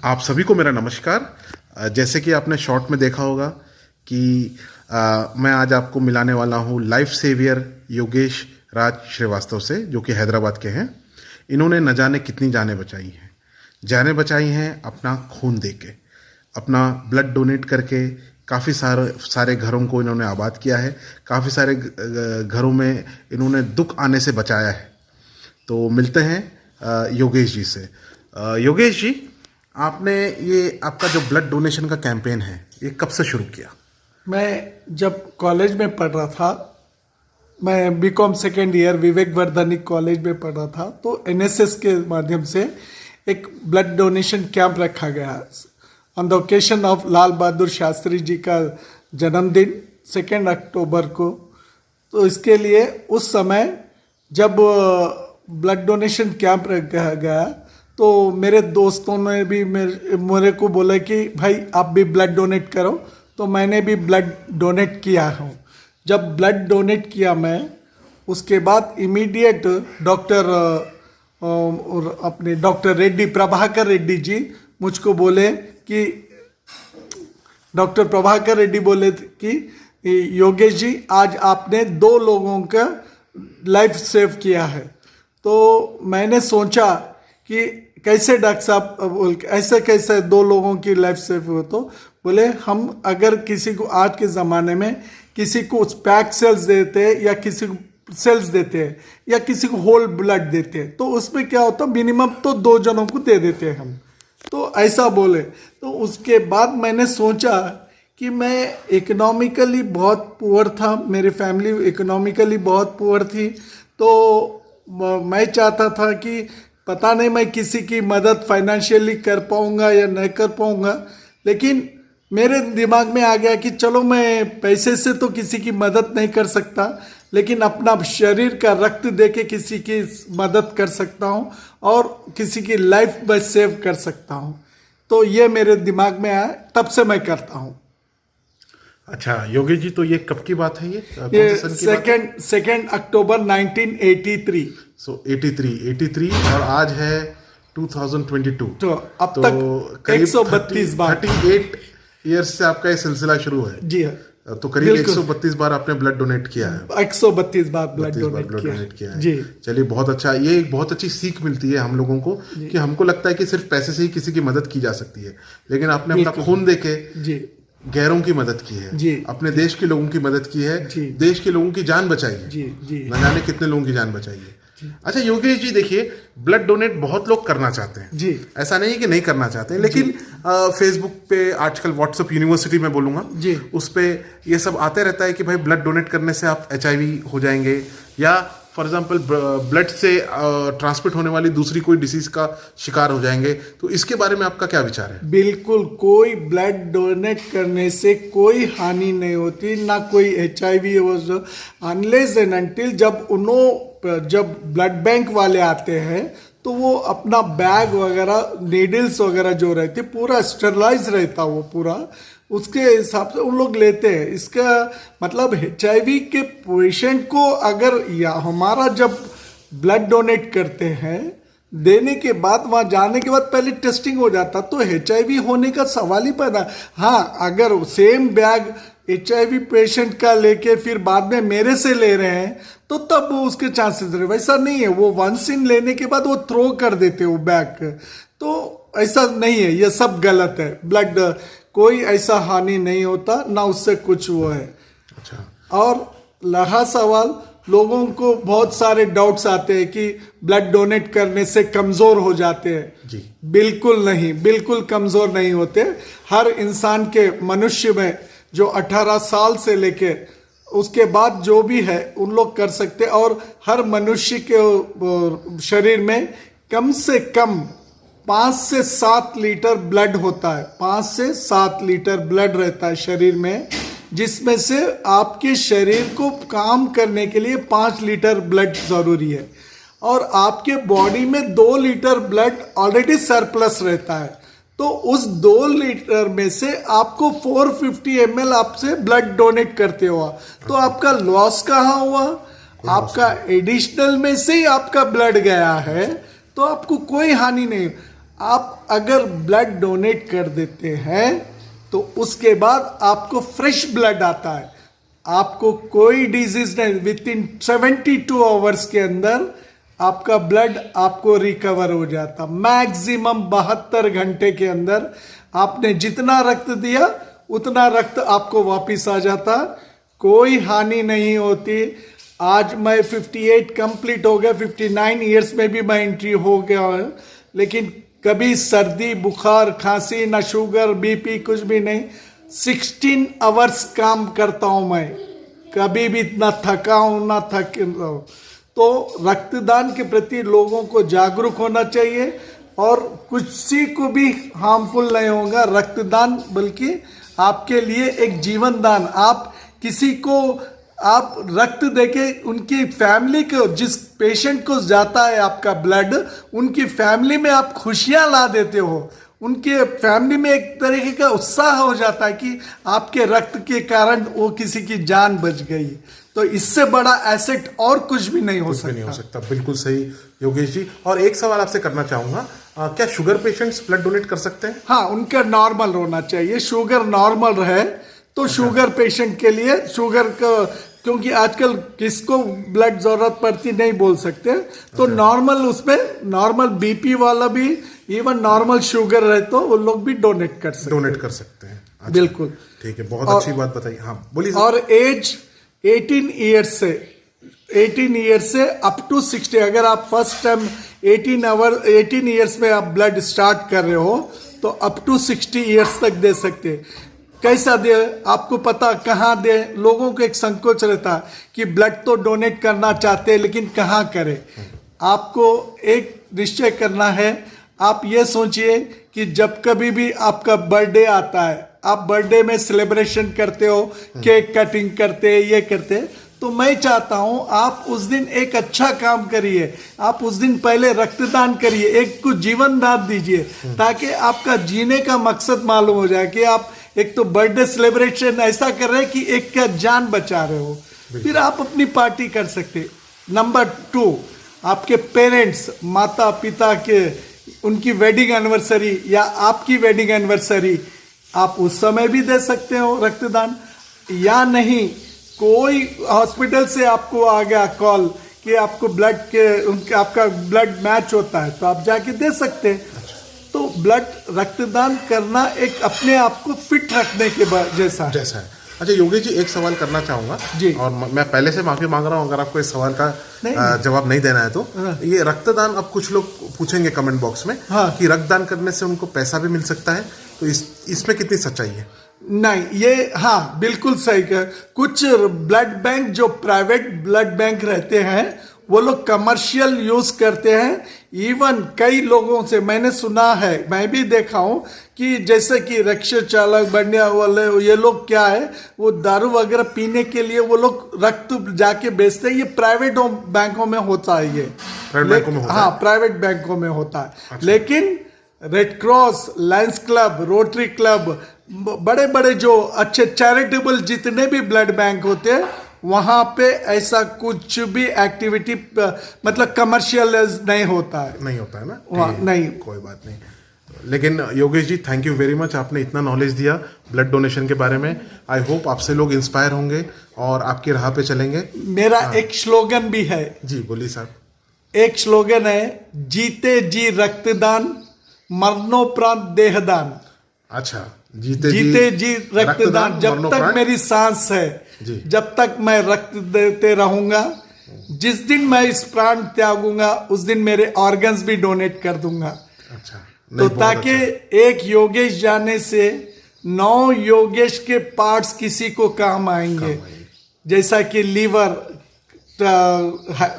आप सभी को मेरा नमस्कार। जैसे कि आपने शॉर्ट में देखा होगा कि मैं आज आपको मिलाने वाला हूँ लाइफ सेवियर योगेश राज श्रीवास्तव से, जो कि हैदराबाद के हैं। इन्होंने न जाने कितनी जानें बचाई हैं। जानें बचाई हैं अपना खून दे के, अपना ब्लड डोनेट करके। काफ़ी सारे घरों को इन्होंने आबाद किया है। काफ़ी सारे घरों में इन्होंने दुख आने से बचाया है। तो मिलते हैं योगेश जी से। योगेश जी, आपने ये आपका जो ब्लड डोनेशन का कैंपेन है, ये कब से शुरू किया? मैं जब कॉलेज में पढ़ रहा था, मैं बीकॉम सेकेंड ईयर विवेक वर्धनी कॉलेज में पढ़ रहा था, तो एनएसएस के माध्यम से एक ब्लड डोनेशन कैंप रखा गया on the occasion of Lal Bahadur Shastri ji का जन्मदिन 2 अक्टूबर को। तो इसके लिए उस समय जब ब्लड डोनेशन कैंप रखा गया तो मेरे दोस्तों ने भी मेरे को बोला कि भाई आप भी ब्लड डोनेट करो। तो मैंने भी ब्लड डोनेट किया हूँ। जब ब्लड डोनेट किया मैं, उसके बाद इमीडिएट डॉक्टर रेड्डी, प्रभाकर रेड्डी जी मुझको बोले कि डॉक्टर प्रभाकर रेड्डी बोले कि योगेश जी, आज आपने 2 लोगों का लाइफ सेव किया है। तो मैंने सोचा कि कैसे डॉक्टर साहब, ऐसे कैसे 2 लोगों की लाइफ सेव हो? तो बोले हम अगर किसी को आज के ज़माने में किसी को पैक सेल्स देते हैं या किसी को सेल्स देते हैं या किसी को होल ब्लड देते हैं, तो उसमें क्या होता है, मिनिमम तो 2 जनों को दे देते हैं हम। तो ऐसा बोले। तो उसके बाद मैंने सोचा कि मैं इकोनॉमिकली बहुत पुअर था, मेरी फैमिली इकोनॉमिकली बहुत पुअर थी। तो मैं चाहता था कि पता नहीं मैं किसी की मदद फाइनेंशियली कर पाऊंगा या नहीं कर पाऊंगा, लेकिन मेरे दिमाग में आ गया कि चलो मैं पैसे से तो किसी की मदद नहीं कर सकता, लेकिन अपना शरीर का रक्त दे के किसी की मदद कर सकता हूँ और किसी की लाइफ में सेव कर सकता हूँ। तो ये मेरे दिमाग में आया, तब से मैं करता हूँ। अच्छा योगेश जी, तो ये कब की बात है? ये 2 अक्टूबर 1983। सो 83 और आज है 2022। तो अब तक 132 बार 38 ईयर्स से आपका ये सिलसिला शुरू है। जी हाँ। तो करीब 132 बार आपने ब्लड डोनेट किया है। 132 बार ब्लड डोनेट किया है। जी, चलिए बहुत अच्छा। ये एक बहुत अच्छी सीख मिलती है हम लोगों को कि हमको लगता है कि सिर्फ पैसे से ही किसी की मदद की जा सकती है, लेकिन आपने अपना खून देके गैरों की मदद की है जी, अपने देश के लोगों की मदद की है जी, देश के लोगों की जान बचाई है जी, जी, न जाने कितने लोगों की जान बचाई है। अच्छा योगेश जी, देखिए ब्लड डोनेट बहुत लोग करना चाहते हैं जी, ऐसा नहीं है कि नहीं करना चाहते हैं, लेकिन फेसबुक पे आजकल, व्हाट्सएप यूनिवर्सिटी में बोलूँगा जी, उस पर ये सब आते रहता है कि भाई ब्लड डोनेट करने से आप HIV हो जाएंगे, या फॉर एग्जाम्पल ब्लड से ट्रांसमिट होने वाली दूसरी कोई डिसीज का शिकार हो जाएंगे। तो इसके बारे में आपका क्या विचार है? बिल्कुल, कोई ब्लड डोनेट करने से कोई हानि नहीं होती, ना कोई HIV हो, अनलेस एंड अनटिल जब ब्लड बैंक वाले आते हैं तो वो अपना बैग वगैरह, नीडल्स वगैरह जो रहते पूरा स्टेरलाइज रहता, वो पूरा उसके हिसाब से उन लोग लेते हैं। इसका मतलब HIV के पेशेंट को अगर, या हमारा जब ब्लड डोनेट करते हैं, देने के बाद वहाँ जाने के बाद पहले टेस्टिंग हो जाता, तो HIV होने का सवाल ही पैदा। हाँ, अगर सेम बैग HIV पेशेंट का लेके फिर बाद में मेरे से ले रहे हैं तो तब उसके चांसेस रहे। वैसा नहीं है, वो वंस इन लेने के बाद वो थ्रो कर देते वो बैग। तो ऐसा नहीं है, ये सब गलत है। ब्लड कोई ऐसा हानि नहीं होता, ना उससे कुछ वो है। अच्छा, और रहा सवाल, लोगों को बहुत सारे डाउट्स आते हैं कि ब्लड डोनेट करने से कमज़ोर हो जाते हैं जी। बिल्कुल नहीं, बिल्कुल कमज़ोर नहीं होते। हर इंसान के, मनुष्य में जो 18 साल से लेके उसके बाद जो भी है उन लोग कर सकते हैं। और हर मनुष्य के शरीर में कम से कम 5 से 7 लीटर ब्लड होता है। 5 से 7 लीटर ब्लड रहता है शरीर में, जिसमें से आपके शरीर को काम करने के लिए 5 लीटर ब्लड जरूरी है। और आपके बॉडी में 2 लीटर ब्लड ऑलरेडी सरप्लस रहता है। तो उस 2 लीटर में से आपको 450 ml आपसे ब्लड डोनेट करते हुआ, तो आपका लॉस कहाँ हुआ? आपका एडिशनल में से ही आपका ब्लड गया है, तो आपको कोई हानि नहीं। आप अगर ब्लड डोनेट कर देते हैं तो उसके बाद आपको फ्रेश ब्लड आता है, आपको कोई डिजीज नहीं, विद इन 72 आवर्स के अंदर आपका ब्लड आपको रिकवर हो जाता। मैक्सिमम 72 घंटे के अंदर आपने जितना रक्त दिया उतना रक्त आपको वापस आ जाता, कोई हानि नहीं होती। आज मैं 58 कंप्लीट हो गया, 59 इयर्स में भी मैं एंट्री हो गया हूँ, लेकिन कभी सर्दी बुखार खांसी ना शुगर बीपी कुछ भी नहीं। 16 आवर्स काम करता हूँ मैं, कभी भी ना थका हूँ ना थक। तो रक्तदान के प्रति लोगों को जागरूक होना चाहिए और किसी को भी हार्मफुल नहीं होगा रक्तदान, बल्कि आपके लिए एक जीवन दान। आप किसी को आप रक्त देके उनकी फैमिली को, जिस पेशेंट को जाता है आपका ब्लड, उनकी फैमिली में आप खुशियां ला देते हो, उनके फैमिली में एक तरीके का उत्साह हो जाता है कि आपके रक्त के कारण वो किसी की जान बच गई। तो इससे बड़ा एसेट और कुछ भी नहीं हो सकता। नहीं हो सकता, बिल्कुल सही योगेश जी। और एक सवाल आपसे करना चाहूंगा, क्या शुगर पेशेंट्स ब्लड डोनेट कर सकते हैं? हाँ, उनका नॉर्मल होना चाहिए, शुगर नॉर्मल रहे तो शुगर पेशेंट के लिए शुगर का, क्योंकि आजकल किसको ब्लड जरूरत पड़ती नहीं बोल सकते, तो नॉर्मल उसमें नॉर्मल बीपी वाला भी, इवन नॉर्मल शुगर रहे तो वो लोग भी डोनेट कर सकते हैं। अच्छा, बिल्कुल ठीक है, बहुत अच्छी बात बताई। हाँ बोलिए। और एज 18 ईयर्स से अप टू 60, अगर आप फर्स्ट टाइम 18 ईयर्स में आप ब्लड स्टार्ट कर रहे हो तो अप टू 60 ईयर्स तक दे सकते हैं। कैसा दे आपको पता, कहाँ दे, लोगों को एक संकोच रहता कि ब्लड तो डोनेट करना चाहते हैं लेकिन कहाँ करें। आपको एक निश्चय करना है, आप ये सोचिए कि जब कभी भी आपका बर्थडे आता है, आप बर्थडे में सेलिब्रेशन करते हो, केक कटिंग करते, ये करते, तो मैं चाहता हूं आप उस दिन एक अच्छा काम करिए, आप उस दिन पहले रक्तदान करिए, एक कुछ जीवन दान दीजिए, ताकि आपका जीने का मकसद मालूम हो जाए कि आप एक तो बर्थडे सेलिब्रेशन ऐसा कर रहे हैं कि एक का जान बचा रहे हो, फिर आप अपनी पार्टी कर सकते। नंबर 2, आपके पेरेंट्स, माता पिता के, उनकी वेडिंग एनिवर्सरी या आपकी वेडिंग एनिवर्सरी, आप उस समय भी दे सकते हो रक्तदान। या नहीं, कोई हॉस्पिटल से आपको आ गया कॉल कि आपको ब्लड के उनके आपका ब्लड मैच होता है, तो आप जाके दे सकते हैं। तो ब्लड रक्तदान करना एक अपने आप को फिट रखने के जैसा है। अच्छा योगेश जी, एक सवाल करना चाहूंगा जी, और मैं पहले से माफी मांग रहा हूं अगर आपको इस सवाल का जवाब नहीं देना है तो। ये रक्तदान, अब कुछ लोग पूछेंगे कमेंट बॉक्स में कि रक्तदान करने से उनको पैसा भी मिल सकता है, तो इसमें कितनी सच्चाई है? नहीं, ये हाँ बिल्कुल सही कहा। कुछ ब्लड बैंक जो प्राइवेट ब्लड बैंक रहते हैं वो लोग कमर्शियल यूज करते हैं। इवन कई लोगों से मैंने सुना है, मैं भी देखा हूं कि जैसे कि रिक्शा चालक बनने वाले ये लोग क्या है, वो दारू वगैरह पीने के लिए वो लोग रक्त जाके बेचते हैं। ये प्राइवेट बैंकों में होता है, ये प्राइवेट बैंकों में होता है। अच्छा। लेकिन red cross, Lions club, rotary club, बड़े बड़े जो अच्छे चैरिटेबल जितने भी ब्लड बैंक होते हैं, वहां पे ऐसा कुछ भी एक्टिविटी मतलब कमर्शियल नहीं होता है। नहीं होता है ना? नहीं, कोई बात नहीं। लेकिन Yogesh ji, thank you very much, आपने इतना नॉलेज दिया ब्लड डोनेशन के बारे में। आई होप आपसे लोग इंस्पायर होंगे और आपकी राह पे चलेंगे। मेरा एक स्लोगन भी है। जी बोलिए साहब। एक स्लोगन है, जीते जी रक्तदान, मरणोपरांत देहदान। अच्छा, जीते जी रक्तदान, जब तक मेरी सांस है, जब तक मैं रक्त देते रहूंगा, जिस दिन मैं इस प्राण त्यागूंगा उस दिन मेरे ऑर्गन्स भी डोनेट कर दूंगा। अच्छा, तो ताकि एक योगेश जाने से 9 योगेश के पार्ट्स किसी को काम आएंगे, जैसा कि liver,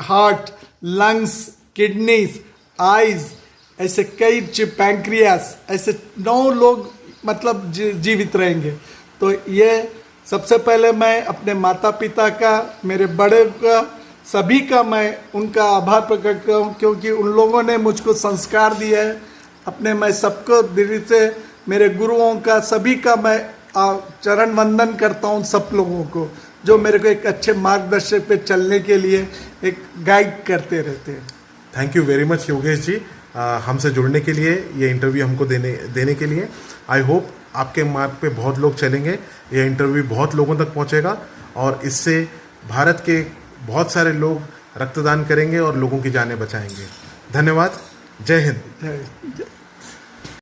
heart, lungs, kidneys, eyes, ऐसे कई, पैंक्रियास, ऐसे 9 लोग मतलब जीवित रहेंगे। तो ये सबसे पहले मैं अपने माता पिता का, मेरे बड़े का, सभी का मैं उनका आभार प्रकट करता हूँ, क्योंकि उन लोगों ने मुझको संस्कार दिया है। अपने मैं सबको दिल से, मेरे गुरुओं का, सभी का मैं चरण वंदन करता हूँ, सब लोगों को जो मेरे को एक अच्छे मार्गदर्शक पे चलने के लिए एक गाइड करते रहते हैं। Thank you very much Yogesh ji. हमसे जुड़ने के लिए, ये इंटरव्यू हमको देने के लिए। आई होप आपके मार्ग पे बहुत लोग चलेंगे, ये इंटरव्यू बहुत लोगों तक पहुंचेगा और इससे भारत के बहुत सारे लोग रक्तदान करेंगे और लोगों की जानें बचाएंगे। धन्यवाद। जय हिंद।